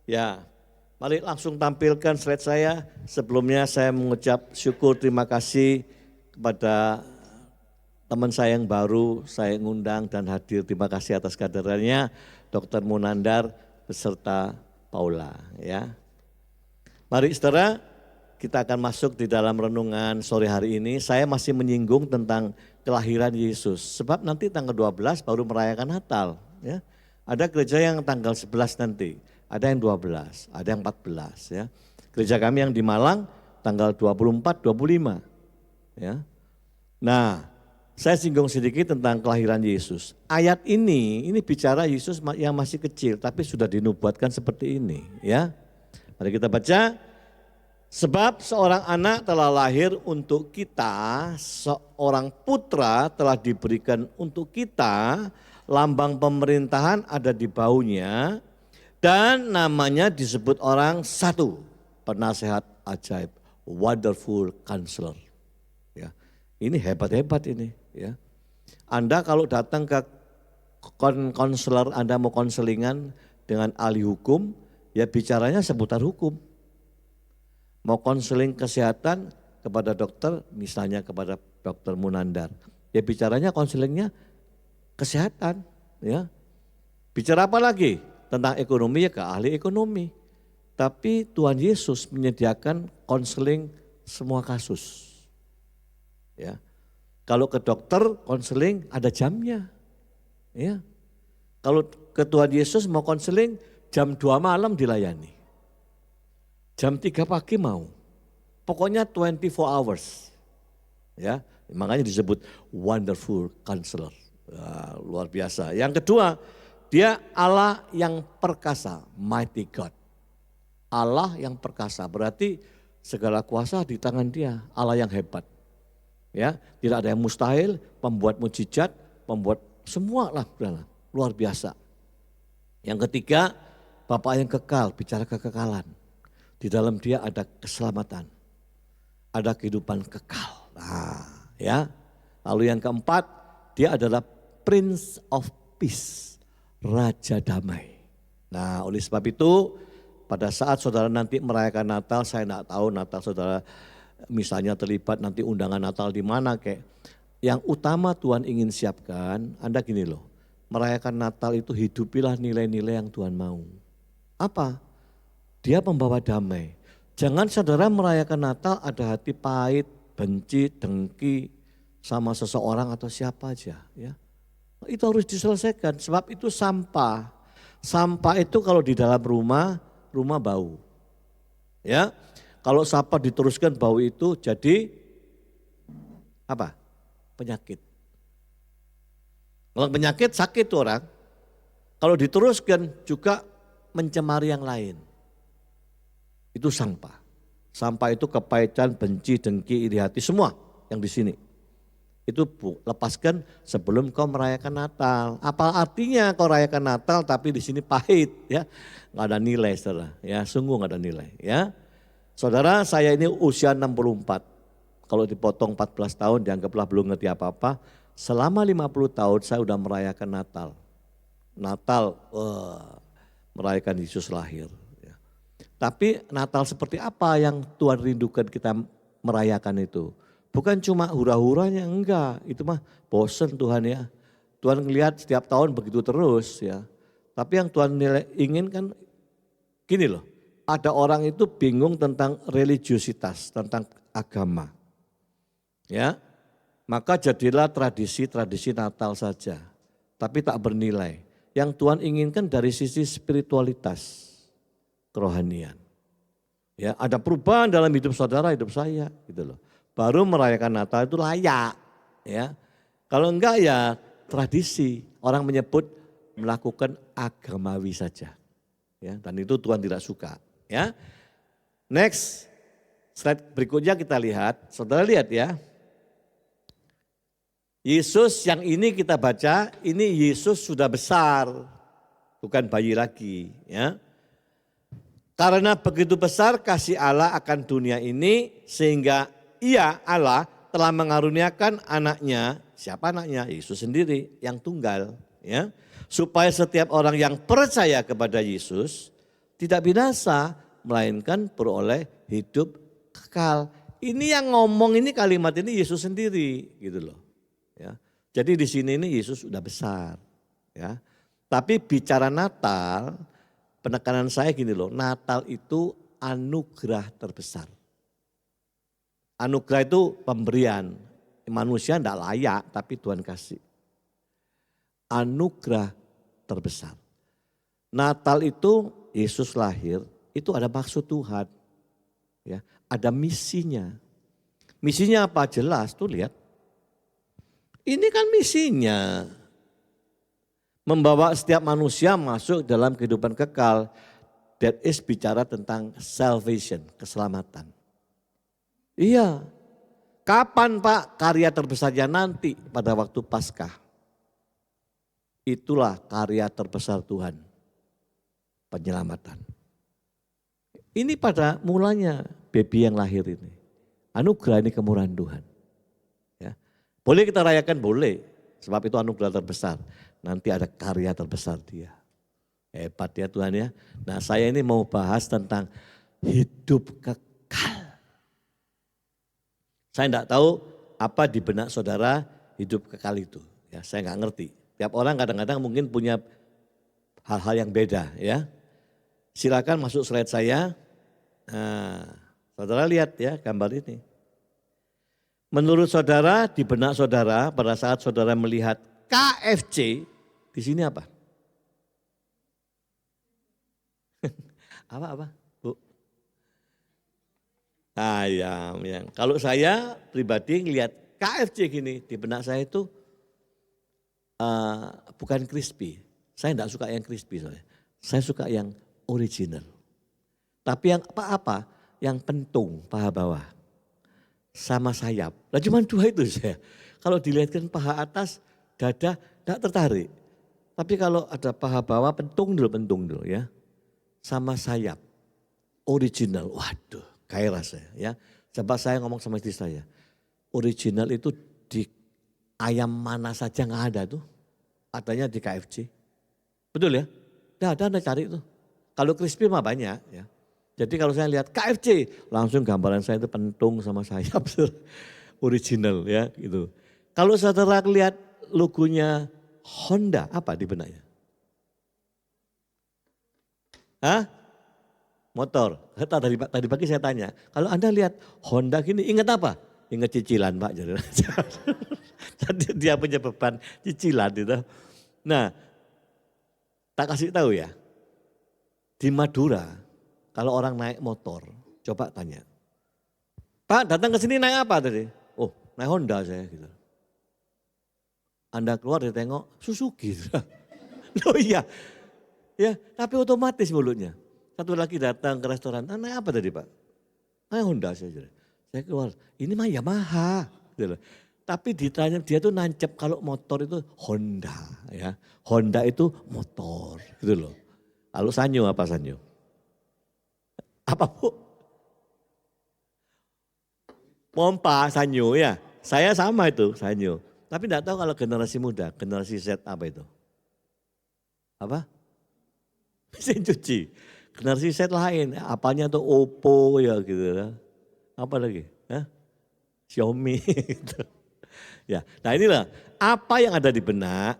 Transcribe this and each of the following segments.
Ya, mari langsung tampilkan slide saya. Sebelumnya saya mengucap syukur terima kasih kepada teman saya yang baru saya ngundang dan hadir. Terima kasih atas kehadirannya Dr. Munandar beserta Paula. Ya, mari saudara kita akan masuk di dalam renungan sore hari ini. Saya masih menyinggung tentang kelahiran Yesus. Sebab nanti tanggal 12 baru merayakan Natal. Ya. Ada gereja yang tanggal 11 nanti, ada yang 12, ada yang 14. Ya. Gereja kami yang di Malang tanggal 24, 25. Ya. Nah, saya singgung sedikit tentang kelahiran Yesus. Ayat ini bicara Yesus yang masih kecil tapi sudah dinubuatkan seperti ini. Ya. Mari kita baca. Sebab seorang anak telah lahir untuk kita, seorang putra telah diberikan untuk kita, lambang pemerintahan ada di bahunya, dan namanya disebut orang satu, penasehat ajaib, wonderful counselor. Ya, ini hebat-hebat ini. Ya. Anda kalau datang ke konselor, Anda mau konselingan dengan ahli hukum, ya bicaranya seputar hukum. Mau konseling kesehatan kepada dokter, misalnya kepada Dr. Munandar. Ya bicaranya konselingnya kesehatan. Ya. Bicara apa lagi? Tentang ekonomi ya ke ahli ekonomi. Tapi Tuhan Yesus menyediakan konseling semua kasus. Ya. Kalau ke dokter konseling ada jamnya. Ya. Kalau ke Tuhan Yesus mau konseling jam 2 malam dilayani. Jam 3 pagi mau, pokoknya 24 hours. Ya, makanya disebut wonderful counselor. Luar biasa. Yang kedua, dia Allah yang perkasa, mighty God. Allah yang perkasa, berarti segala kuasa di tangan dia, Allah yang hebat. Ya, tidak ada yang mustahil, pembuat mujizat, pembuat semua lah, luar biasa. Yang ketiga, Bapa yang kekal, bicara kekekalan. Di dalam dia ada keselamatan, ada kehidupan kekal. Nah, ya. Lalu yang keempat, dia adalah Prince of Peace, Raja Damai. Nah, oleh sebab itu pada saat saudara nanti merayakan Natal, saya tidak tahu Natal saudara misalnya terlibat nanti undangan Natal di mana kayak. Yang utama Tuhan ingin siapkan, Anda gini loh, merayakan Natal itu hidupilah nilai-nilai yang Tuhan mau. Apa? Dia pembawa damai. Jangan saudara merayakan Natal ada hati pahit, benci, dengki sama seseorang atau siapa aja. Ya. Itu harus diselesaikan sebab itu sampah. Sampah itu kalau di dalam rumah, rumah bau. Ya, kalau sampah diteruskan bau itu jadi apa? Penyakit. Kalau penyakit sakit tuh orang. Kalau diteruskan juga mencemari yang lain. Itu sampah. Sampah itu kepahitan, benci, dengki, iri hati, semua yang di sini. Itu lepaskan sebelum kau merayakan Natal. Apa artinya kau rayakan Natal tapi di sini pahit, ya? Nggak ada nilai, saudara. Ya, sungguh nggak ada nilai, ya. Saudara, saya ini usia 64. Kalau dipotong 14 tahun dianggaplah belum ngerti apa-apa. Selama 50 tahun saya udah merayakan Natal. Natal, merayakan Yesus lahir. Tapi Natal seperti apa yang Tuhan rindukan kita merayakan itu? Bukan cuma hura-huranya, enggak. Itu mah bosen Tuhan ya. Tuhan ngelihat setiap tahun begitu terus ya. Tapi yang Tuhan ingin kan gini loh. Ada orang itu bingung tentang religiositas, tentang agama. Ya, maka jadilah tradisi-tradisi Natal saja. Tapi tak bernilai. Yang Tuhan inginkan dari sisi spiritualitas. Kerohanian. Ya, ada perubahan dalam hidup saudara, hidup saya gitu loh. Baru merayakan Natal itu layak, ya. Kalau enggak ya tradisi. Orang menyebut melakukan agamawi saja. Ya, dan itu Tuhan tidak suka, ya. Next, slide berikutnya kita lihat. Saudara lihat ya. Yesus yang ini kita baca, ini Yesus sudah besar. Bukan bayi lagi, ya. Karena begitu besar kasih Allah akan dunia ini sehingga ia Allah telah mengaruniakan anaknya, siapa anaknya? Yesus sendiri yang tunggal, ya. Supaya setiap orang yang percaya kepada Yesus Tidak binasa, melainkan beroleh hidup kekal. Ini yang ngomong ini kalimat ini Yesus sendiri gitu loh. Ya. Jadi di sini ini Yesus sudah besar. Ya. Tapi bicara Natal, penekanan saya gini loh, Natal itu anugerah terbesar. Anugerah itu pemberian, manusia tidak layak tapi Tuhan kasih. Anugerah terbesar. Natal itu Yesus lahir, itu ada maksud Tuhan. Ya, ada misinya. Misinya apa? Jelas tuh lihat. Ini kan misinya. Membawa setiap manusia masuk dalam kehidupan kekal. That is bicara tentang salvation, keselamatan. Iya. Kapan Pak karya terbesarnya? Nanti pada waktu Paskah. Itulah karya terbesar Tuhan. Penyelamatan. Ini pada mulanya baby yang lahir ini. Anugerah ini kemurahan Tuhan. Ya. Boleh kita rayakan? Boleh. Sebab itu anugerah terbesar. Nanti ada karya terbesar dia. Hebat ya Tuhan ya. Nah saya ini mau bahas tentang hidup kekal. Saya tidak tahu apa di benak saudara hidup kekal itu. Ya, saya nggak ngerti. Tiap orang kadang-kadang mungkin punya hal-hal yang beda ya. Silakan masuk slide saya. Nah, saudara lihat ya gambar ini. Menurut saudara, di benak saudara pada saat saudara melihat KFC, di sini apa? Apa? Bu? Ayam. Yang. Kalau saya pribadi ngelihat KFC gini, di benak saya itu bukan crispy. Saya tidak suka yang crispy soalnya. Saya suka yang original. Tapi yang apa-apa, yang pentung paha bawah sama sayap. Nah cuma dua itu saya. Kalau dilihatkan paha atas, dada tidak tertarik. Tapi kalau ada paha bawah pentung dulu ya. Sama sayap. Original. Waduh, gairah saya ya. Coba saya ngomong sama istri saya. Original itu di ayam mana saja nggak ada tuh. Adanya di KFC. Betul ya? Nggak ada cari tuh. Kalau crispy mah banyak ya. Jadi kalau saya lihat KFC, langsung gambaran saya itu pentung sama sayap. Original ya gitu. Kalau saudara lihat logonya Honda, apa di benaknya? Hah? Motor. Tadi pagi saya tanya, kalau Anda lihat Honda gini ingat apa? Ingat cicilan Pak. Jadi dia punya beban cicilan itu. Nah, tak kasih tahu ya. Di Madura, kalau orang naik motor, coba tanya. Pak datang ke sini naik apa tadi? Oh naik Honda saya gitu. Anda keluar dia tengok Suzuki. Oh iya, ya tapi otomatis mulutnya. Satu lagi datang ke restoran, naik apa tadi Pak? Naik Honda saya. Saya keluar, ini mah Yamaha. Gitu. Tapi ditanya dia tuh nancep kalau motor itu Honda ya. Honda itu motor gitu loh. Lalu Sanyo apa Sanyo? Apa Bu? Pompa Sanyo ya. Saya sama itu Sanyo. Tapi tidak tahu kalau generasi muda, generasi Z apa itu? Apa? Mesin cuci. Generasi Z lain, apanya tuh Oppo ya gitu. Apa lagi? Hah? Xiaomi gitu. Ya, nah inilah apa yang ada di benak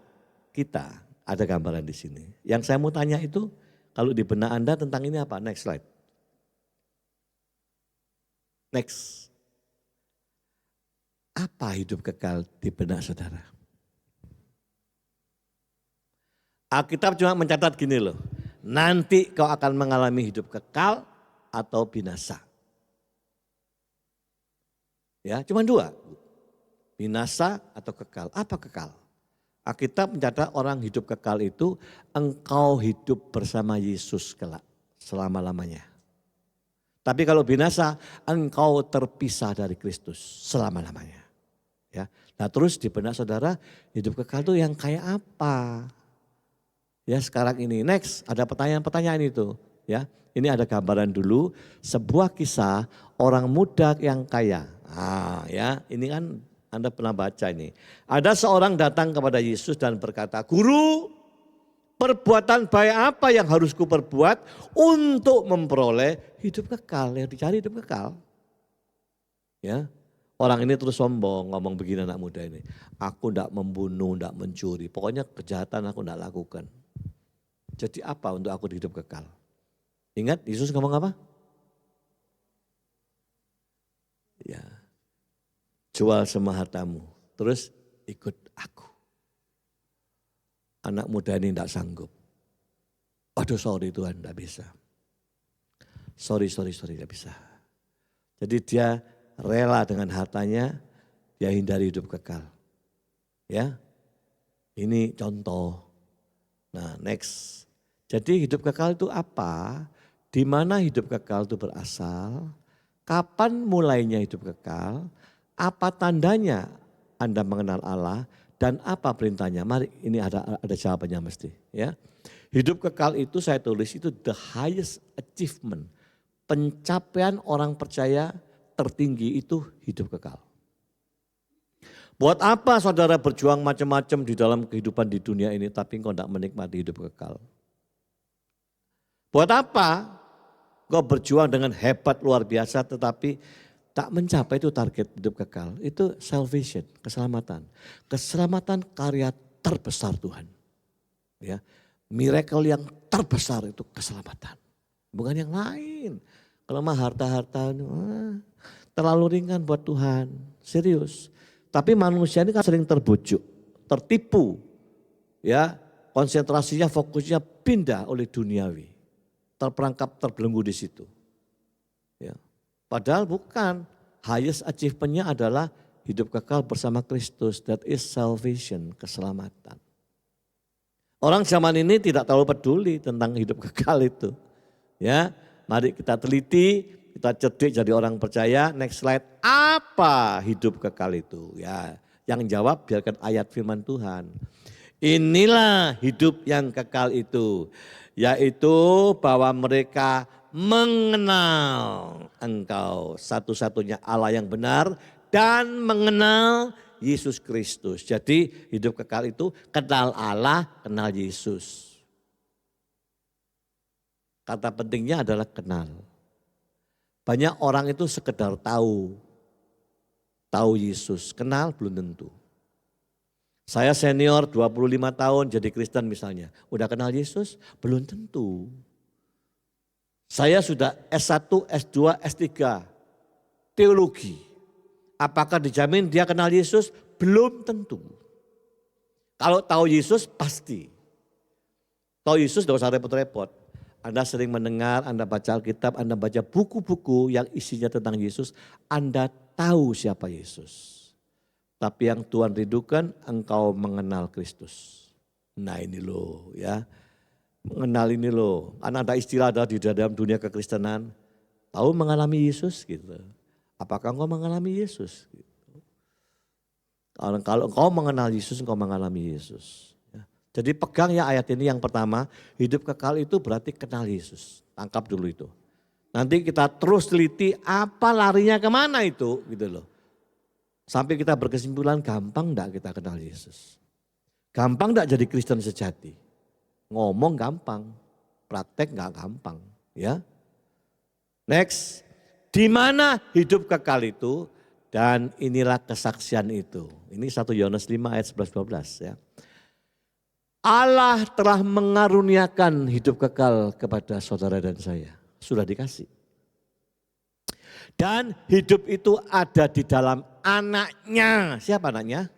kita. Ada gambaran di sini. Yang saya mau tanya itu kalau di benak Anda tentang ini apa? Next slide. Next. Apa hidup kekal di benak saudara? Alkitab cuma mencatat gini loh. Nanti kau akan mengalami hidup kekal atau binasa. Ya, cuma dua. Binasa atau kekal. Apa kekal? Alkitab mencatat orang hidup kekal itu engkau hidup bersama Yesus kelak selama-lamanya. Tapi kalau binasa engkau terpisah dari Kristus selama-lamanya. Ya. Nah terus di benak saudara hidup kekal itu yang kayak apa? Ya sekarang ini next ada pertanyaan-pertanyaan itu. Ya ini ada gambaran dulu sebuah kisah orang muda yang kaya. Ya ini kan Anda pernah baca ini. Ada seorang datang kepada Yesus dan berkata, Guru perbuatan baik apa yang harus kuperbuat untuk memperoleh hidup kekal, yang dicari hidup kekal. Ya, orang ini terus sombong, ngomong begini anak muda ini. Aku tidak membunuh, tidak mencuri, pokoknya kejahatan aku tidak lakukan. Jadi apa untuk aku hidup kekal? Ingat Yesus ngomong apa? Ya, jual semua hartamu, terus ikut aku. Anak muda ini tidak sanggup. Aduh sorry Tuhan, tidak bisa. Sorry, tidak bisa. Jadi dia rela dengan hartanya, dia hindari hidup kekal. Ya, ini contoh. Nah next, jadi hidup kekal itu apa? Di mana hidup kekal itu berasal? Kapan mulainya hidup kekal? Apa tandanya Anda mengenal Allah? Dan apa perintahnya? Mari ini ada jawabannya mesti. Ya, hidup kekal itu saya tulis itu the highest achievement. Pencapaian orang percaya tertinggi itu hidup kekal. Buat apa saudara berjuang macam-macam di dalam kehidupan di dunia ini tapi engkau tidak menikmati hidup kekal? Buat apa engkau berjuang dengan hebat luar biasa tetapi tak mencapai itu target hidup kekal? Itu salvation, keselamatan. Keselamatan karya terbesar Tuhan. Ya, miracle yang terbesar itu keselamatan. Bukan yang lain. Kalau mah harta-harta terlalu ringan buat Tuhan, serius. Tapi manusia ini kan sering terbujuk, tertipu. Ya, konsentrasinya, fokusnya pindah oleh duniawi. Terperangkap, terbelenggu di situ. Ya. Padahal bukan, highest achievement-nya adalah hidup kekal bersama Kristus. That is salvation, keselamatan. Orang zaman ini tidak terlalu peduli tentang hidup kekal itu. Ya, mari kita teliti, kita cerdik jadi orang percaya. Next slide, apa hidup kekal itu? Ya, yang jawab biarkan ayat firman Tuhan. Inilah hidup yang kekal itu, yaitu bahwa mereka mengenal Engkau satu-satunya Allah yang benar dan mengenal Yesus Kristus. Jadi hidup kekal itu kenal Allah, kenal Yesus. Kata pentingnya adalah kenal. Banyak orang itu sekedar tahu Yesus, kenal belum tentu. Saya senior 25 tahun jadi Kristen misalnya, udah kenal Yesus? Belum tentu. Saya sudah S1, S2, S3, teologi. Apakah dijamin dia kenal Yesus? Belum tentu. Kalau tahu Yesus pasti. Tahu Yesus tidak usah repot-repot. Anda sering mendengar, Anda baca Alkitab, Anda baca buku-buku yang isinya tentang Yesus, Anda tahu siapa Yesus. Tapi yang Tuhan rindukan, engkau mengenal Kristus. Nah ini loh ya, mengenal ini loh. Karena ada istilah ada di dalam dunia kekristenan, tahu mengalami Yesus gitu. Apakah engkau mengalami Yesus? Gitu. Kalau engkau mengenal Yesus, engkau mengalami Yesus. Jadi pegang ya ayat ini yang pertama, hidup kekal itu berarti kenal Yesus. Tangkap dulu itu. Nanti kita terus teliti apa larinya kemana itu gitu loh. Sampai kita berkesimpulan gampang enggak kita kenal Yesus. Gampang enggak jadi Kristen sejati. Ngomong gampang, praktek enggak gampang ya. Next, di mana hidup kekal itu dan inilah kesaksian itu. Ini 1 Yohanes 5 ayat 11-12 ya. Allah telah mengaruniakan hidup kekal kepada saudara dan saya. Sudah dikasih. Dan hidup itu ada di dalam anaknya. Siapa anaknya?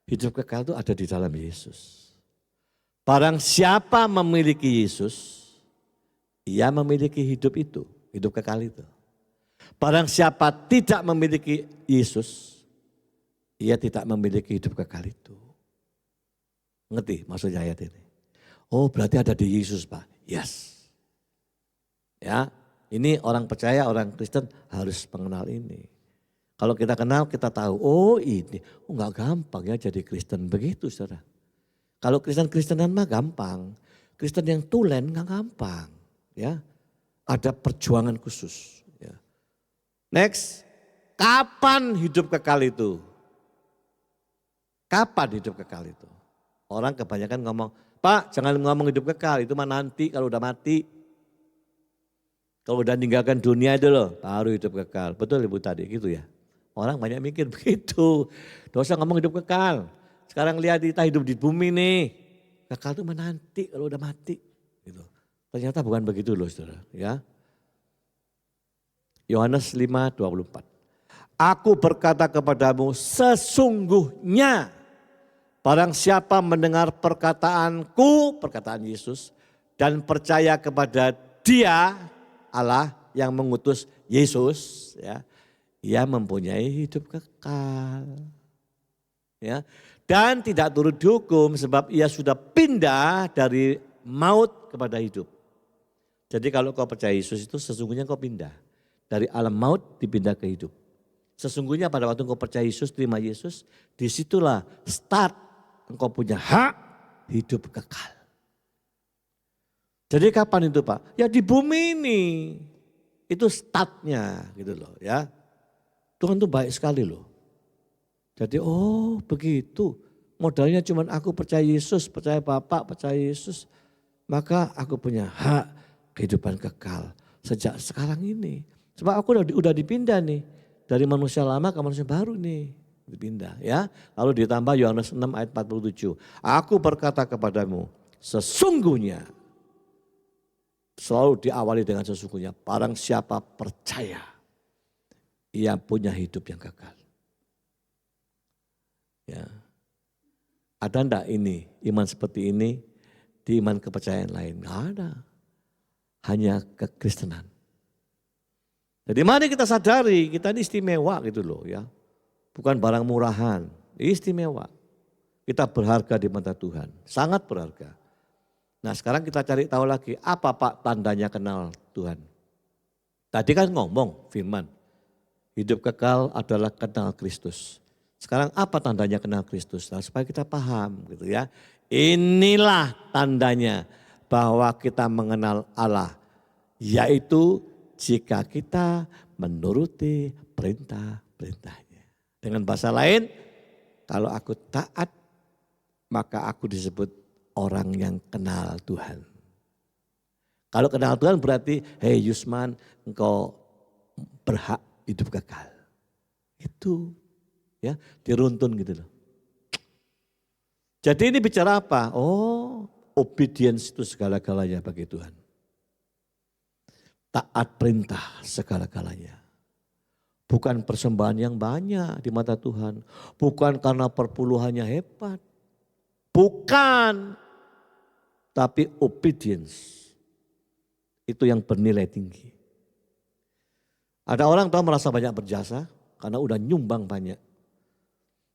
Hidup kekal itu ada di dalam Yesus. Barang siapa memiliki Yesus, ia memiliki hidup itu, hidup kekal itu. Barang siapa tidak memiliki Yesus, ia tidak memiliki hidup kekal itu. Ngerti maksudnya ayat ini? Oh berarti ada di Yesus Pak. Yes. Ya, ini orang percaya, orang Kristen harus mengenal ini. Kalau kita kenal, kita tahu, oh ini, oh enggak gampang ya jadi Kristen. Begitu saudara. Kalau Kristen-Kristenan mah gampang. Kristen yang tulen enggak gampang. Ya, ada perjuangan khusus. Ya. Next, kapan hidup kekal itu? Kapan hidup kekal itu? Orang kebanyakan ngomong, Pak jangan ngomong hidup kekal, itu mah nanti kalau udah mati. Kalau udah meninggalkan dunia itu loh, baru hidup kekal. Betul Ibu tadi gitu ya. Orang banyak mikir begitu. Dosa ngomong hidup kekal. Sekarang lihat kita hidup di bumi nih. Kekal itu menanti kalau udah mati. Gitu. Ternyata bukan begitu loh saudara. Ya. Yohanes 5:24. Aku berkata kepadamu sesungguhnya barang siapa mendengar perkataanku, perkataan Yesus. Dan percaya kepada dia, Allah yang mengutus Yesus. Ya, ia mempunyai hidup kekal. Ya, dan tidak turut dihukum sebab ia sudah pindah dari maut kepada hidup. Jadi kalau kau percaya Yesus itu sesungguhnya kau pindah. Dari alam maut dipindah ke hidup. Sesungguhnya pada waktu engkau percaya Yesus, terima Yesus, disitulah start engkau punya hak hidup kekal. Jadi kapan itu Pak? Ya di bumi ini. Itu startnya gitu loh ya. Tuhan tuh baik sekali loh. Jadi oh begitu. Modalnya cuma aku percaya Yesus, percaya Bapak, percaya Yesus. Maka aku punya hak kehidupan kekal sejak sekarang ini. Sebab aku udah dipindah nih. Dari manusia lama ke manusia baru nih. Dipindah ya. Lalu ditambah Yohanes 6 ayat 47. Aku berkata kepadamu sesungguhnya. Selalu diawali dengan sesungguhnya. Barang siapa percaya. Ia punya hidup yang kekal. Ya. Ada enggak ini iman seperti ini di iman kepercayaan lain? Enggak ada. Hanya kekristenan. Jadi mari kita sadari kita ini istimewa gitu loh ya. Bukan barang murahan, istimewa. Kita berharga di mata Tuhan, sangat berharga. Nah sekarang kita cari tahu lagi apa Pak tandanya kenal Tuhan. Tadi kan ngomong firman, hidup kekal adalah kenal Kristus. Sekarang apa tandanya kenal Kristus? Nah, supaya kita paham gitu ya. Inilah tandanya bahwa kita mengenal Allah. Yaitu jika kita menuruti perintah-perintahnya. Dengan bahasa lain, kalau aku taat maka aku disebut orang yang kenal Tuhan. Kalau kenal Tuhan berarti, hei Yusman engkau berhak hidup kekal. Itu ya diruntun gitu loh. Jadi ini bicara apa? Oh obedience itu segala-galanya bagi Tuhan. Taat perintah segala-galanya. Bukan persembahan yang banyak di mata Tuhan. Bukan karena perpuluhannya hebat. Bukan. Tapi obedience. Itu yang bernilai tinggi. Ada orang tahu merasa banyak berjasa karena udah nyumbang banyak.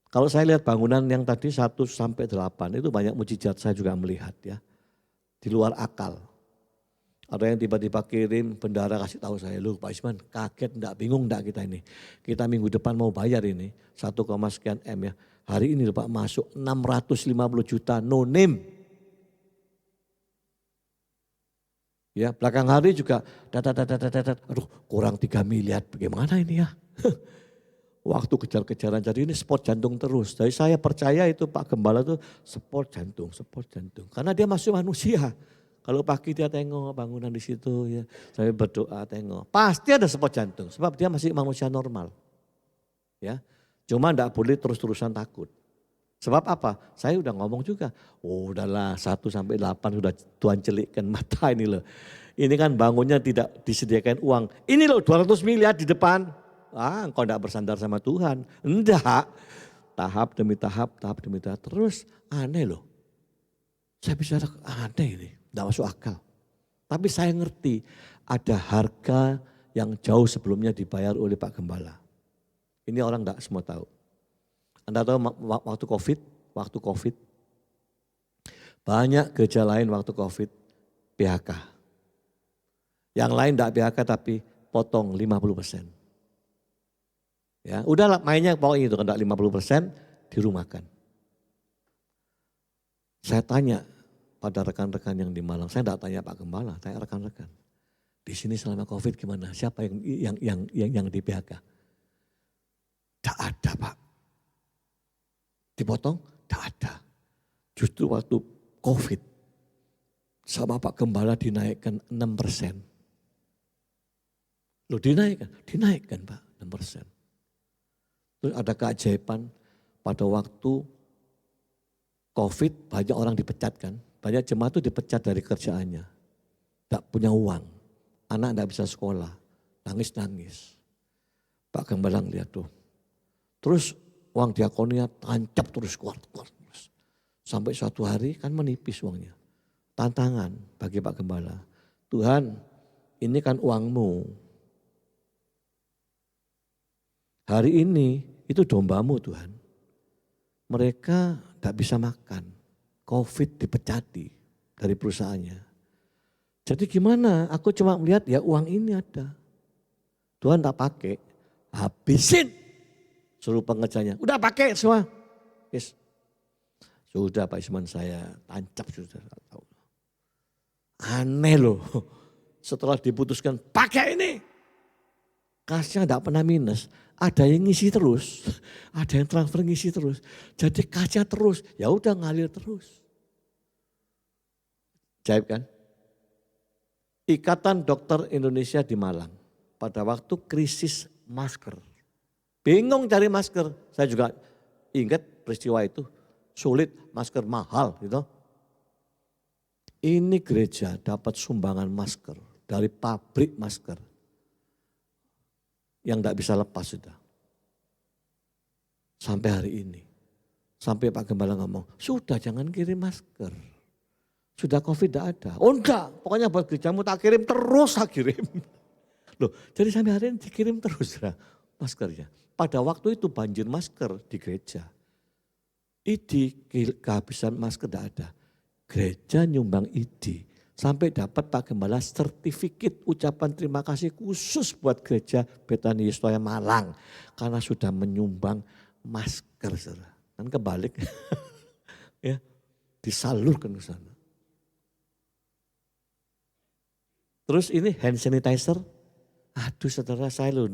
Kalau saya lihat bangunan yang tadi 1 sampai 8 itu banyak mujizat saya juga melihat ya. Di luar akal. Ada yang tiba-tiba kirim bendara kasih tahu saya, lu Pak Isman kaget enggak, bingung enggak kita ini. Kita minggu depan mau bayar ini 1, sekian M ya. Hari ini Pak masuk 650 juta no name. Ya belakang hari juga aduh kurang 3 miliar bagaimana ini ya. Waktu kejar-kejaran jadi ini sport jantung terus. Jadi saya percaya itu Pak Gembala itu sport jantung. Karena dia masih manusia. Kalau pagi dia tengok bangunan di situ ya, saya berdoa tengok. Pasti ada spot jantung sebab dia masih manusia normal. Ya. Cuma enggak boleh terus-terusan takut. Sebab apa? Saya udah ngomong juga. Oh udahlah 1 sampai 8 sudah Tuhan celikkan mata ini loh. Ini kan bangunnya tidak disediakan uang. Ini loh 200 miliar di depan. Engkau enggak bersandar sama Tuhan. Enggak. Tahap demi tahap, Terus aneh loh. Saya bicara aneh ini. Tidak masuk akal. Tapi saya ngerti ada harga yang jauh sebelumnya dibayar oleh Pak Gembala. Ini orang tidak semua tahu. Anda tahu waktu COVID, banyak gereja lain waktu COVID PHK. Yang lain tidak PHK tapi potong 50%. Ya, udahlah mainnya pokoknya itu, tidak 50% dirumahkan. Saya tanya, pada rekan-rekan yang di Malang, saya tidak tanya Pak Gembala, tanya rekan-rekan. Di sini selama COVID gimana? Siapa yang di PHK? Tidak ada Pak. Dipotong? Tidak ada. Justru waktu COVID sama Pak Gembala dinaikkan 6%. Loh dinaikkan Pak 6%. Terus ada keajaiban pada waktu COVID banyak orang dipecat kan. Banyak jemaat itu dipecat dari kerjaannya. Tidak punya uang, anak tidak bisa sekolah, nangis-nangis. Pak Gembala lihat tuh. Terus uang diakonia tancap terus kuat. Sampai suatu hari kan menipis uangnya. Tantangan bagi Pak Gembala. Tuhan, ini kan uangmu. Hari ini itu dombamu Tuhan. Mereka tidak bisa makan. COVID dipecati dari perusahaannya. Jadi gimana? Aku cuma melihat ya uang ini ada. Tuhan tak pakai, habisin. Suruh pengerjanya, udah pakai semua. Yes. Sudah Pak Isman saya tancap sudah. Aneh loh. Setelah diputuskan pakai ini. Kasnya tidak pernah minus. Ada yang ngisi terus. Ada yang transfer ngisi terus. Jadi kasnya terus. Ya udah ngalir terus. Jaib kan? Ikatan Dokter Indonesia di Malang. Pada waktu krisis masker. Bingung cari masker. Saya juga ingat peristiwa itu. Sulit, masker mahal gitu. Ini gereja dapat sumbangan masker dari pabrik masker. Yang tidak bisa lepas sudah. Sampai hari ini. Sampai Pak Gembala ngomong, sudah jangan kirim masker. Sudah COVID tidak ada. Oh enggak, pokoknya buat gerejamu tak kirim terus tak kirim. Loh, jadi sampai hari ini dikirim terus maskernya. Pada waktu itu banjir masker di gereja. ID kehabisan masker tidak ada. Gereja nyumbang ID. Sampai dapat Pak Gembala sertifikat ucapan terima kasih khusus buat gereja Betani Yesutoya Malang. Karena sudah menyumbang masker. Saudara. Kan kebalik. Ya, disalurkan ke sana. Terus ini hand sanitizer. Aduh saudara saya loh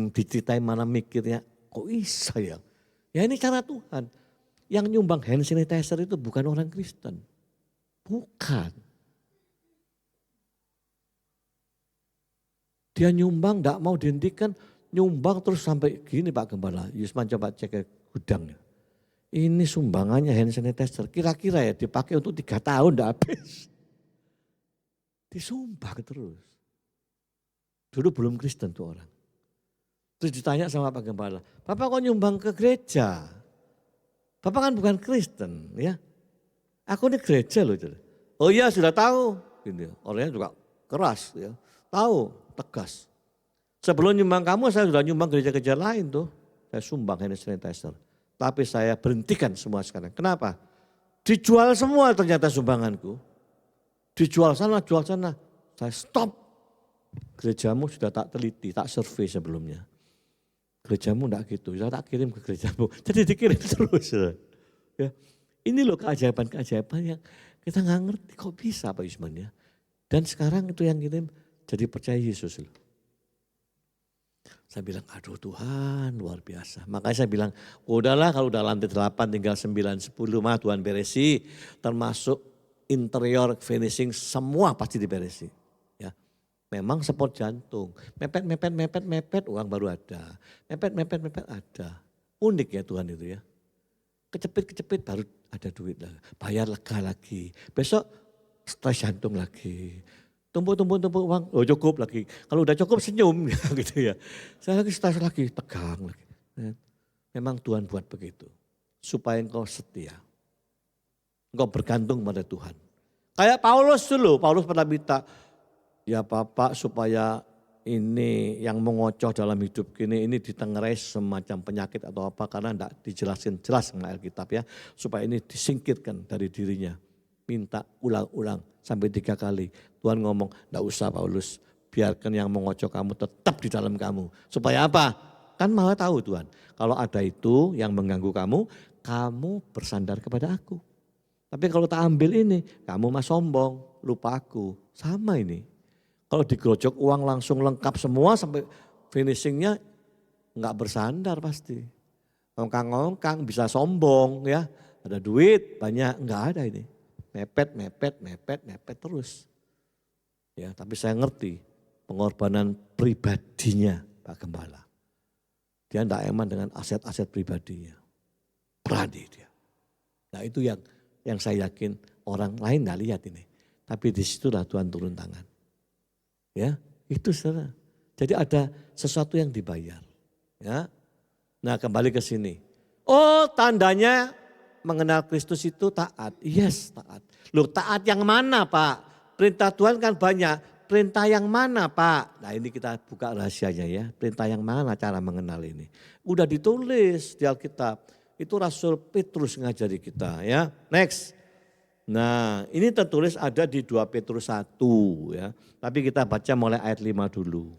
diceritain mana mikirnya. Kok bisa ya? Ya ini cara Tuhan. Yang nyumbang hand sanitizer itu bukan orang Kristen. Bukan. Dia nyumbang tidak mau dihentikan. Nyumbang terus sampai gini Pak Gembala. Yusman coba cek ke gudangnya. Ini sumbangannya hand sanitizer. Kira-kira ya dipakai untuk 3 tahun tidak habis. Disumbang terus. Dulu belum Kristen tuh orang. Terus ditanya sama Pak Gembala. Bapak kok nyumbang ke gereja? Bapak kan bukan Kristen ya. Aku ini gereja loh. Oh iya sudah tahu. Gitu. Orangnya juga keras ya. Tahu, tegas. Sebelum nyumbang kamu saya sudah nyumbang gereja-gereja lain tuh. Saya sumbang hand sanitizer. Tapi saya berhentikan semua sekarang. Kenapa? Dijual semua ternyata sumbanganku. Dijual sana, jual sana. Saya stop. Gerejamu sudah tak teliti, tak survei sebelumnya. Gerejamu enggak gitu, saya tak kirim ke gerejamu. Jadi dikirim terus. Ya. Ini loh keajaiban-keajaiban yang kita nggak ngerti kok bisa Pak Yusman ya. Dan sekarang itu yang kirim jadi percaya Yesus loh. Saya bilang aduh Tuhan luar biasa. Makanya saya bilang udahlah kalau udah lantai 8 tinggal 9, 10 mah Tuhan beresi. Termasuk interior finishing semua pasti diberesi. Ya. Memang support jantung. Mepet uang baru ada. Mepet ada. Unik ya Tuhan itu ya. Kecepit baru ada duit lah. Bayar lega lagi. Besok stres jantung lagi. Tumpuk uang, oh cukup lagi. Kalau udah cukup senyum gitu ya. Saya lagi stres lagi, tegang lagi. Memang Tuhan buat begitu. Supaya engkau setia. Engkau bergantung pada Tuhan. Kayak Paulus dulu, Paulus pernah minta, ya Bapak supaya ini yang mengocoh dalam hidup ini ditengerai semacam penyakit atau apa. Karena tidak dijelaskan jelas sama Alkitab ya. Supaya ini disingkirkan dari dirinya. Minta ulang-ulang sampai 3 kali. Tuhan ngomong, tidak usah Paulus, biarkan yang mengocoh kamu tetap di dalam kamu. Supaya apa? Kan malah tahu Tuhan, kalau ada itu yang mengganggu kamu, kamu bersandar kepada aku. Tapi kalau tak ambil ini, kamu mah sombong, lupa aku. Sama ini. Kalau digerojok uang langsung lengkap semua sampai finishingnya enggak bersandar pasti. Ngongkang-ngongkang bisa sombong ya, ada duit banyak, enggak ada ini. mepet terus. Ya, tapi saya ngerti pengorbanan pribadinya Pak Gembala. Dia tidak eman dengan aset-aset pribadinya. Berani dia. Nah itu yang saya yakin orang lain tidak lihat ini. Tapi disitulah Tuhan turun tangan. Ya, itu saudara. Jadi ada sesuatu yang dibayar. Ya. Nah kembali ke sini. Oh tandanya mengenal Kristus itu taat. Yes taat. Loh taat yang mana Pak? Perintah Tuhan kan banyak. Perintah yang mana Pak? Nah ini kita buka rahasianya ya. Perintah yang mana cara mengenal ini. Udah ditulis di Alkitab. Itu Rasul Petrus ngajari kita ya. Next. Nah ini tertulis ada di 2 Petrus 1 ya. Tapi kita baca mulai ayat 5 dulu.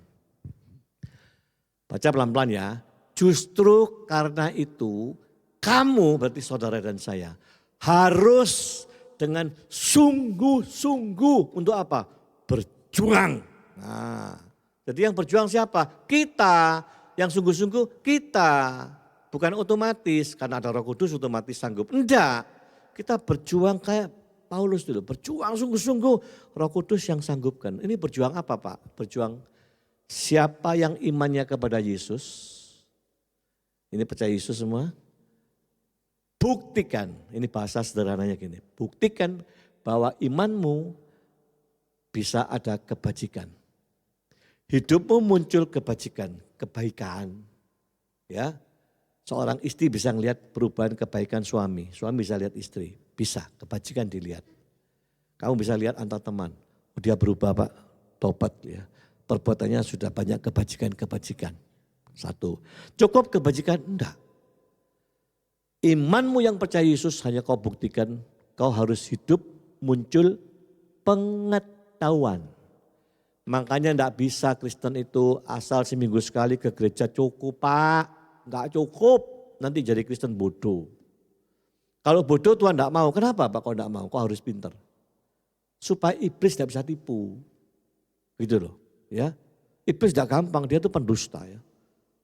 Baca pelan-pelan ya. Justru karena itu kamu berarti saudara dan saya harus dengan sungguh-sungguh untuk apa? Berjuang. Nah, jadi yang berjuang siapa? Kita. Yang sungguh-sungguh kita. Bukan otomatis karena ada Roh Kudus otomatis sanggup. Enggak. Kita berjuang kayak Paulus dulu. Berjuang sungguh-sungguh. Roh Kudus yang sanggupkan. Ini berjuang apa Pak? Berjuang siapa yang imannya kepada Yesus. Ini percaya Yesus semua. Buktikan. Ini bahasa sederhananya gini. Buktikan bahwa imanmu bisa ada kebajikan. Hidupmu muncul kebajikan. Kebaikan. Ya. Seorang istri bisa melihat perubahan kebaikan suami. Suami bisa lihat istri. Bisa, kebajikan dilihat. Kamu bisa lihat antar teman. Oh, dia berubah Pak, tobat ya. Perbuatannya sudah banyak kebajikan-kebajikan. Satu. Cukup kebajikan? Enggak. Imanmu yang percaya Yesus hanya kau buktikan. Kau harus hidup muncul pengetahuan. Makanya enggak bisa Kristen itu asal seminggu sekali ke gereja cukup Pak. Enggak cukup, nanti jadi Kristen bodoh. Kalau bodoh Tuhan enggak mau, kenapa Pak kau enggak mau? Kau harus pintar. Supaya iblis tidak bisa tipu. Gitu loh. Ya, iblis tidak gampang, dia itu pendusta ya.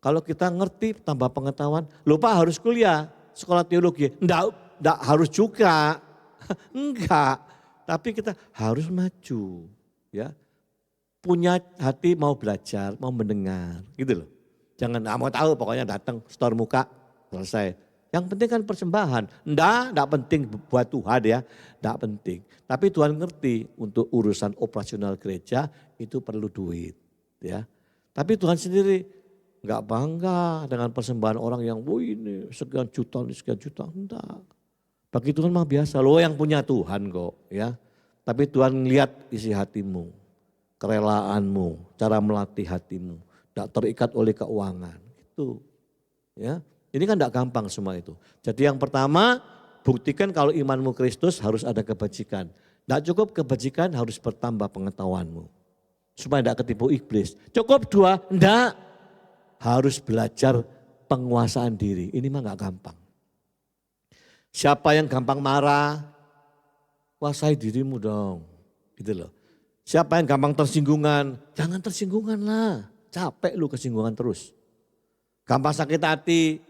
Kalau kita ngerti tambah pengetahuan, lupa harus kuliah, sekolah teologi. Enggak harus juga. Enggak, tapi kita harus maju. Ya, punya hati mau belajar, mau mendengar gitu loh. Jangan mau tahu pokoknya datang store muka selesai. Yang penting kan persembahan. Enggak penting buat Tuhan ya. Enggak penting. Tapi Tuhan ngerti untuk urusan operasional gereja itu perlu duit. Ya. Tapi Tuhan sendiri enggak bangga dengan persembahan orang yang ini sekian juta. Enggak. Bagi Tuhan mah biasa. Lo yang punya Tuhan kok ya. Tapi Tuhan lihat isi hatimu. Kerelaanmu. Cara melatih hatimu. Tidak terikat oleh keuangan. Itu. Ya. Ini kan tidak gampang semua itu. Jadi yang pertama buktikan kalau imanmu Kristus harus ada kebajikan. Tidak cukup kebajikan harus bertambah pengetahuanmu. Supaya tidak ketipu iblis. Cukup 2, tidak. Harus belajar penguasaan diri. Ini mah gak gampang. Siapa yang gampang marah, kuasai dirimu dong. Gitu loh. Siapa yang gampang tersinggungan, jangan tersinggungan lah. Capek lu kesinggungan terus. Gampang sakit hati,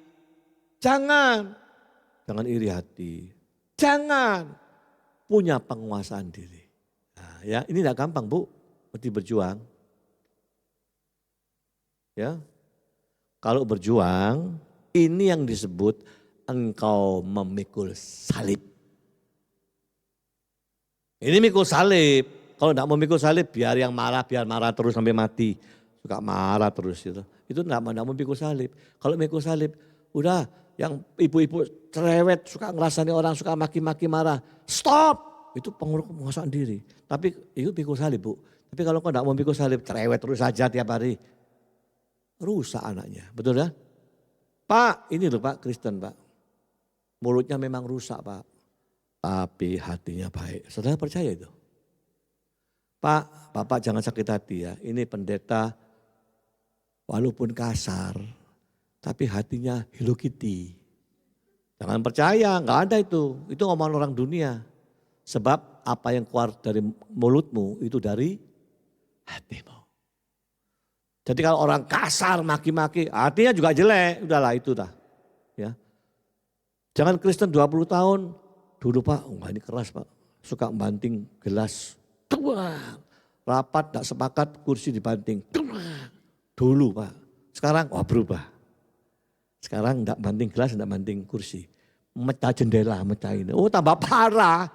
jangan iri hati. Jangan punya penguasaan diri. Nah, ya, ini tidak gampang Bu, mesti berjuang. Ya, kalau berjuang, ini yang disebut engkau memikul salib. Ini mikul salib. Kalau tidak memikul salib, biar yang marah, biar marah terus sampai mati. Suka marah terus gitu. Itu tidak memikul salib. Kalau memikul salib, udah yang ibu-ibu cerewet, suka ngerasani orang, suka maki-maki marah. Stop! Itu penguasaan diri. Tapi itu pikul salib Bu. Tapi kalau kau tidak mau pikul salib, cerewet terus saja tiap hari. Rusak anaknya, betul ya? Pak, ini loh Pak Kristen Pak. Mulutnya memang rusak Pak. Tapi hatinya baik. Saudara percaya itu? Pak, Bapak jangan sakit hati ya. Ini pendeta walaupun kasar, tapi hatinya Hello Kitty. Jangan percaya, enggak ada itu. Itu omongan orang dunia. Sebab apa yang keluar dari mulutmu itu dari hatimu. Jadi kalau orang kasar, maki-maki, hatinya juga jelek. Udahlah itu dah. Ya. Jangan Kristen 20 tahun. Dulu Pak, ini keras Pak. suka banting gelas. Tuang. Rapat tidak sepakat kursi dibanting. Tuang. Dulu Pak. Sekarang berubah. Sekarang tidak banting gelas, tidak banting kursi. Mecah jendela, mecah ini. Oh tambah parah.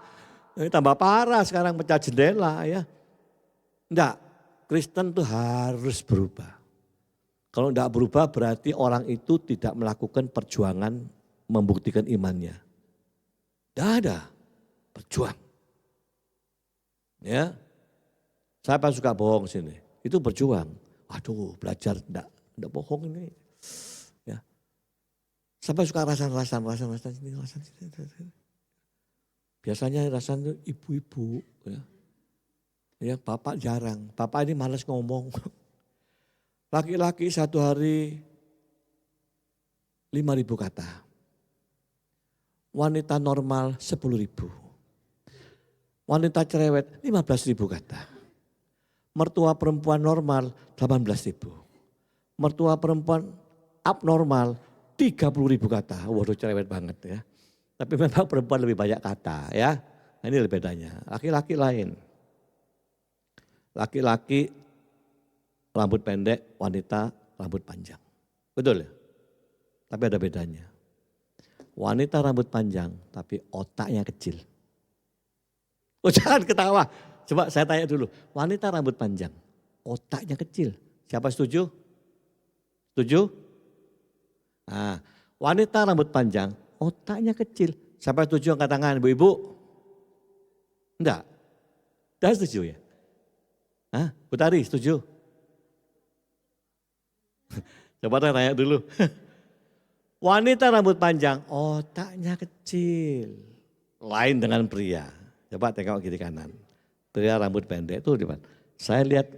Tambah parah sekarang mecah jendela ya. Enggak, Kristen itu harus berubah. Kalau enggak berubah berarti orang itu tidak melakukan perjuangan membuktikan imannya. Tidak ada, berjuang. Ya, siapa yang suka bohong sini? Itu berjuang. Aduh, belajar enggak bohong ini. Ya, siapa yang suka rasan sini. Biasanya rasan itu ibu-ibu. Ya, bapak jarang. Bapak ini malas ngomong. Laki-laki satu hari 5.000 kata. Wanita normal 10.000. Wanita cerewet 15.000 kata. Mertua perempuan normal 18.000. Mertua perempuan abnormal 30.000 kata. Waduh cerewet banget ya. Tapi memang perempuan lebih banyak kata ya. Ini bedanya. Laki-laki lain. Laki-laki rambut pendek, wanita rambut panjang. Betul ya? Tapi ada bedanya. Wanita rambut panjang tapi otaknya kecil. Oh jangan ketawa. Coba saya tanya dulu. Wanita rambut panjang, otaknya kecil. Siapa setuju? Setuju? Nah, wanita rambut panjang, otaknya kecil. Siapa setuju angkat tangan ibu-ibu? Enggak? Tidak setuju ya? Hah? Bu Tari setuju? Coba tanya dulu. Wanita rambut panjang, otaknya kecil. Lain dengan pria. Coba tengok kiri kanan. Pria rambut pendek itu di mana? Saya lihat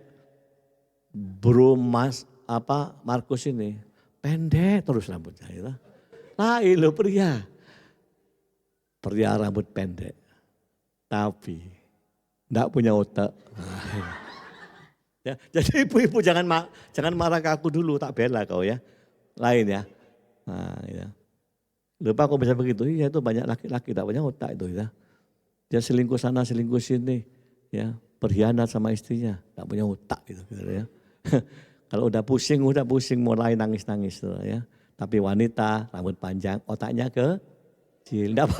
Markus ini pendek terus rambutnya. Gitu. Lain loh pria. Pria rambut pendek. Tapi enggak punya otak. Ya, jadi ibu-ibu jangan marah ke aku dulu, tak bela kau ya. Lain ya. Nah, ya. Lupa kok bisa begitu. Iya itu banyak laki-laki tak punya otak itu ya. Dia selingkuh sana, selingkuh sini, ya berkhianat sama istrinya, tak punya otak gitu ya. Kalau udah pusing mulai nangis-nangis ya. Tapi wanita rambut panjang, otaknya kecil, tidak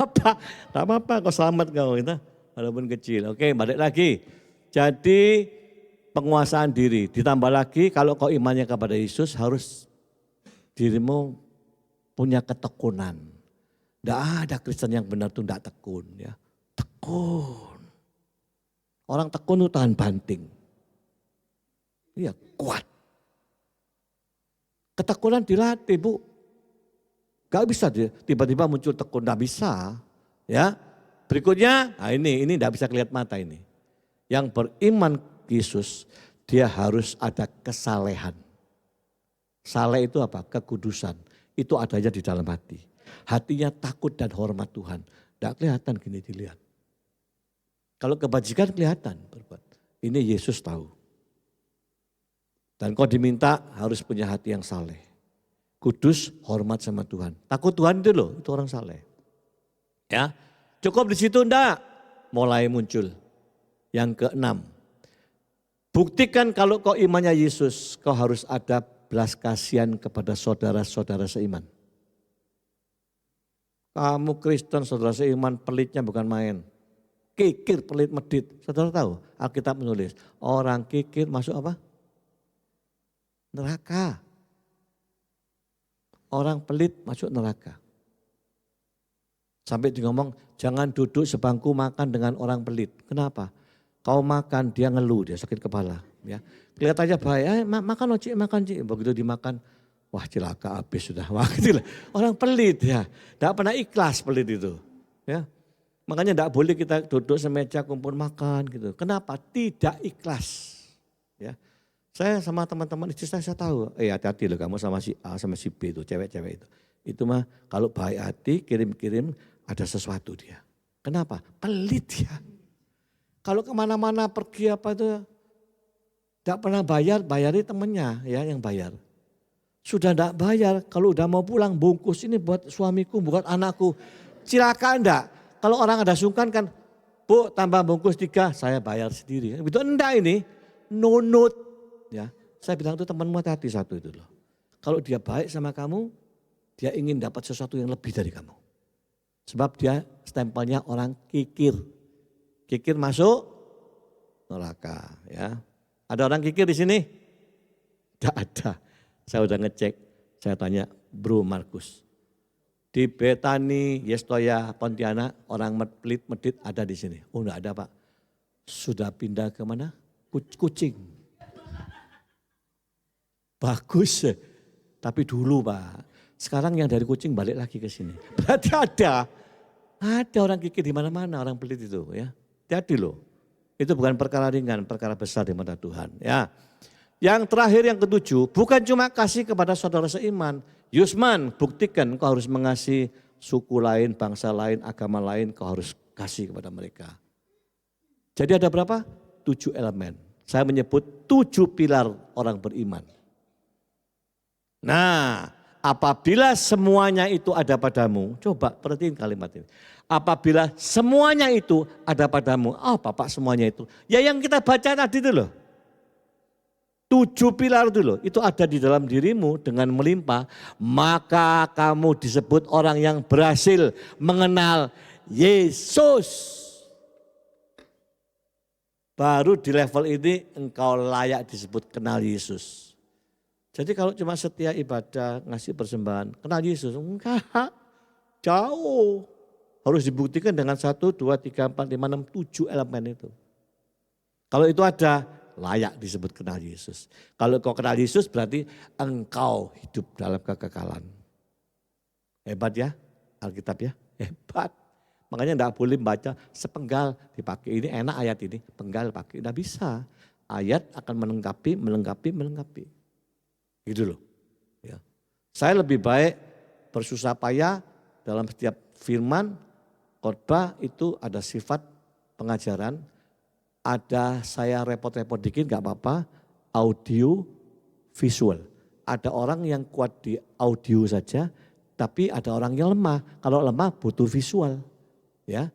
apa-apa, kau selamat kau gitu, walaupun kecil. Oke, balik lagi. Jadi penguasaan diri, ditambah lagi kalau kau imannya kepada Yesus harus dirimu punya ketekunan. Tidak ada Kristen yang benar itu tidak tekun ya. Tekun. Orang tekun itu tahan banting. Iya kuat. Ketekunan dilatih Bu. Gak bisa tiba-tiba muncul tekun, gak bisa. Ya. Berikutnya, nah ini tidak bisa kelihatan mata ini. Yang beriman Yesus, dia harus ada kesalehan. Saleh itu apa? Kekudusan. Itu adanya di dalam hati. Hatinya takut dan hormat Tuhan. Tidak kelihatan gini dilihat. Kalau kebajikan kelihatan. Ini Yesus tahu. Dan kau diminta harus punya hati yang saleh. Kudus, hormat sama Tuhan. Takut Tuhan itu loh, itu orang saleh. Ya, cukup di situ enggak? Mulai muncul. Yang keenam. Buktikan kalau kau imannya Yesus, kau harus ada belas kasihan kepada saudara-saudara seiman. Kamu Kristen, saudara seiman, pelitnya bukan main. Kikir, pelit, medit. Saudara tahu, Alkitab menulis, orang kikir masuk apa? Neraka. Orang pelit masuk neraka. Sampai di ngomong, jangan duduk sebangku makan dengan orang pelit. Kenapa? Kau makan, dia ngeluh, dia sakit kepala. Ya. Kelihatannya baik, makan Cik, makan Cik. Begitu dimakan, wah celaka habis sudah. Wah, gitu. Orang pelit ya, tidak pernah ikhlas pelit itu. Ya. Makanya tidak boleh kita duduk semeja kumpul makan gitu. Kenapa? Tidak ikhlas. Ya. Saya sama teman-teman istri saya tahu, hati-hati loh kamu sama si A sama si B itu, cewek-cewek itu. Itu mah kalau baik hati kirim-kirim ada sesuatu dia. Kenapa? Pelit ya. Kalau kemana-mana pergi apa itu, tidak pernah bayar, bayari temennya ya yang bayar. Sudah tidak bayar, kalau udah mau pulang bungkus ini buat suamiku, buat anakku. Cilaka enggak? Kalau orang ada sungkan kan, Bu tambah bungkus 3, saya bayar sendiri. Itu enggak ini, nunut. Ya, saya bilang itu temanmu hati-hati satu itu loh. Kalau dia baik sama kamu, dia ingin dapat sesuatu yang lebih dari kamu. Sebab dia stempelnya orang kikir. Kikir masuk neraka. Ya, ada orang kikir di sini? Tidak ada. Saya udah ngecek, saya tanya Bro Markus. Di Betani, Yestoya, Pontianak, orang Pelit, Medit ada di sini. Oh enggak ada Pak. Sudah pindah ke mana? Kucing. Bagus. Tapi dulu Pak. Sekarang yang dari Kucing balik lagi ke sini. Berarti ada. Ada orang kikir di mana-mana, orang Pelit itu ya. Hati-hati loh. Itu bukan perkara ringan, perkara besar di mata Tuhan. Ya. Yang terakhir yang ketujuh, bukan cuma kasih kepada saudara seiman. Yusman, buktikan kau harus mengasihi suku lain, bangsa lain, agama lain, kau harus kasih kepada mereka. Jadi ada berapa? 7 elemen. Saya menyebut 7 pilar orang beriman. Nah, apabila semuanya itu ada padamu, coba perhatiin kalimat ini. Apabila semuanya itu ada padamu, Bapak semuanya itu. Ya yang kita baca tadi itu loh. 7 pilar itu loh, itu ada di dalam dirimu dengan melimpah, maka kamu disebut orang yang berhasil mengenal Yesus. Baru di level ini engkau layak disebut kenal Yesus. Jadi kalau cuma setia ibadah, ngasih persembahan, kenal Yesus, enggak, jauh. Harus dibuktikan dengan 1, 2, 3, 4, 5, 6, 7 elemen itu. Kalau itu ada, layak disebut kenal Yesus. Kalau kau kenal Yesus berarti engkau hidup dalam kekekalan. Hebat ya Alkitab ya, hebat. Makanya enggak boleh baca sepenggal dipakai. Ini enak ayat ini, penggal pakai. Enggak bisa. Ayat akan melengkapi. Gitu loh. Ya. Saya lebih baik bersusah payah dalam setiap firman, khotbah itu ada sifat pengajaran. Ada saya repot-repot dikit gak apa-apa, audio, visual. Ada orang yang kuat di audio saja, tapi ada orang yang lemah. Kalau lemah butuh visual. Ya,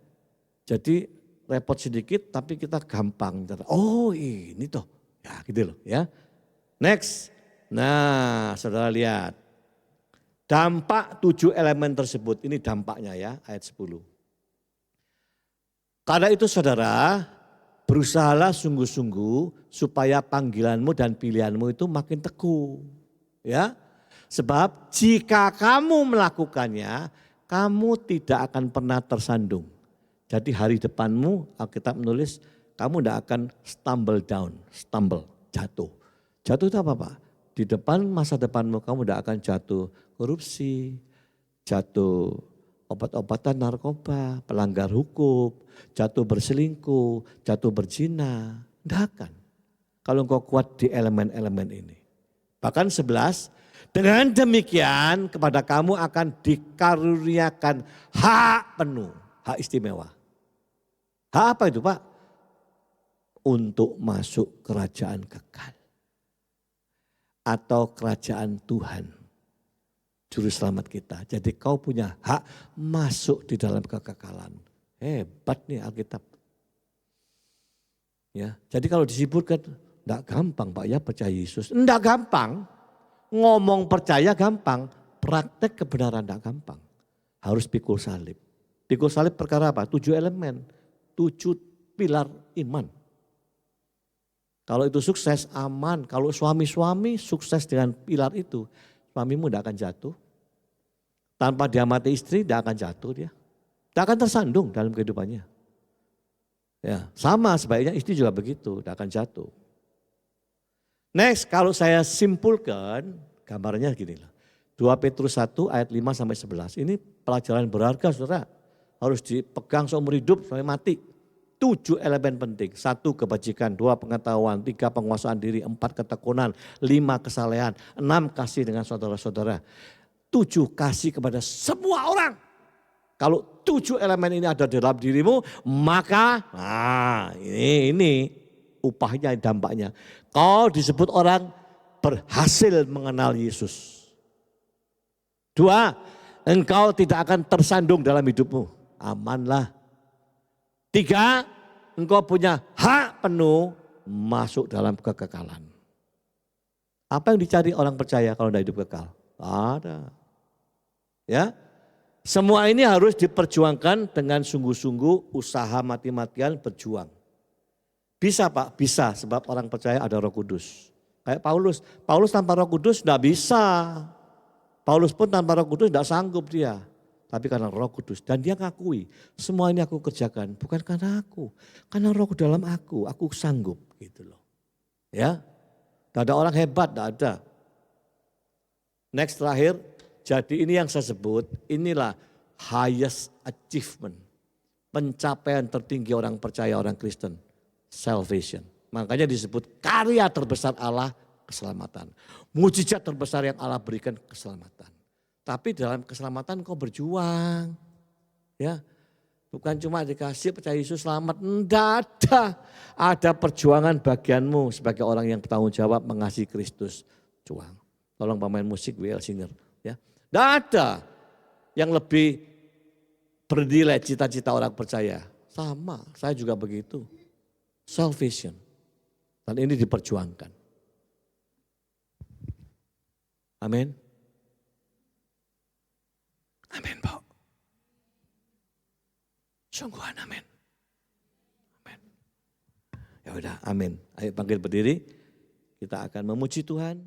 jadi repot sedikit tapi kita gampang. Oh ini toh, ya gitu loh ya. Next, nah saudara lihat. Dampak 7 elemen tersebut, ini dampaknya ya ayat 10. Karena itu saudara, berusahalah sungguh-sungguh supaya panggilanmu dan pilihanmu itu makin teguh. Ya, sebab jika kamu melakukannya, kamu tidak akan pernah tersandung. Jadi hari depanmu, Alkitab menulis, kamu tidak akan stumble, jatuh. Jatuh itu apa Pak? Di depan masa depanmu kamu tidak akan jatuh korupsi, jatuh obat-obatan narkoba, pelanggar hukum, jatuh berselingkuh, jatuh berzina. Tidak akan. Kalau engkau kuat di elemen-elemen ini. Bahkan 11, dengan demikian kepada kamu akan dikaruniakan hak penuh, hak istimewa. Hak apa itu Pak? Untuk masuk kerajaan kekal. Atau kerajaan Tuhan. Juru selamat kita. Jadi kau punya hak masuk di dalam kekekalan. Hebat nih Alkitab. Ya, jadi kalau disebutkan enggak gampang Pak ya percaya Yesus. Enggak gampang. Ngomong percaya gampang, praktek kebenaran enggak gampang. Harus pikul salib. Pikul salib perkara apa? 7 elemen, 7 pilar iman. Kalau itu sukses aman, kalau suami-suami sukses dengan pilar itu, suamimu tidak akan jatuh. Tanpa dia mati istri, tidak akan jatuh dia. Tidak akan tersandung dalam kehidupannya. Ya, sama sebaiknya istri juga begitu, tidak akan jatuh. Next, kalau saya simpulkan, gambarnya gini lah. 2 Petrus 1 ayat 5 sampai 11. Ini pelajaran berharga saudara. Harus dipegang seumur hidup sampai mati. 7 elemen penting. 1 kebajikan, 2 pengetahuan, 3 penguasaan diri, 4 ketekunan, 5 kesalehan, 6 kasih dengan saudara-saudara. 7 kasih kepada semua orang. Kalau 7 elemen ini ada dalam dirimu, maka ini upahnya, dampaknya. Kau disebut orang berhasil mengenal Yesus. 2, engkau tidak akan tersandung dalam hidupmu. Amanlah. Tiga, engkau punya hak penuh masuk dalam kekekalan. Apa yang dicari orang percaya kalau tidak hidup kekal? Ada. Ya, semua ini harus diperjuangkan dengan sungguh-sungguh, usaha mati-matian, berjuang. Bisa Pak, bisa sebab orang percaya ada Roh Kudus. Kayak Paulus, Paulus tanpa Roh Kudus tidak bisa. Paulus pun tanpa Roh Kudus tidak sanggup dia. Tapi karena Roh Kudus dan dia ngakui, semua ini aku kerjakan bukan karena aku, karena Roh dalam aku sanggup gitu loh. Ya, tidak ada orang hebat, tidak ada. Next terakhir, jadi ini yang saya sebut, inilah highest achievement. Pencapaian tertinggi orang percaya, orang Kristen. Salvation. Makanya disebut karya terbesar Allah, keselamatan. Mujizat terbesar yang Allah berikan, keselamatan. Tapi dalam keselamatan kau berjuang. Ya, bukan cuma dikasih percaya Yesus selamat, enggak ada. Ada perjuangan bagianmu sebagai orang yang bertanggung jawab mengasihi Kristus. Juang. Tolong pemain musik WL Singer. Ya. Enggak ada yang lebih bernilai cita-cita orang percaya. Sama, saya juga begitu. Salvation. Dan ini diperjuangkan. Amin. Amin, Pak. Sungguhan amin. Amin. Ya udah, amin. Ayo panggil berdiri. Kita akan memuji Tuhan.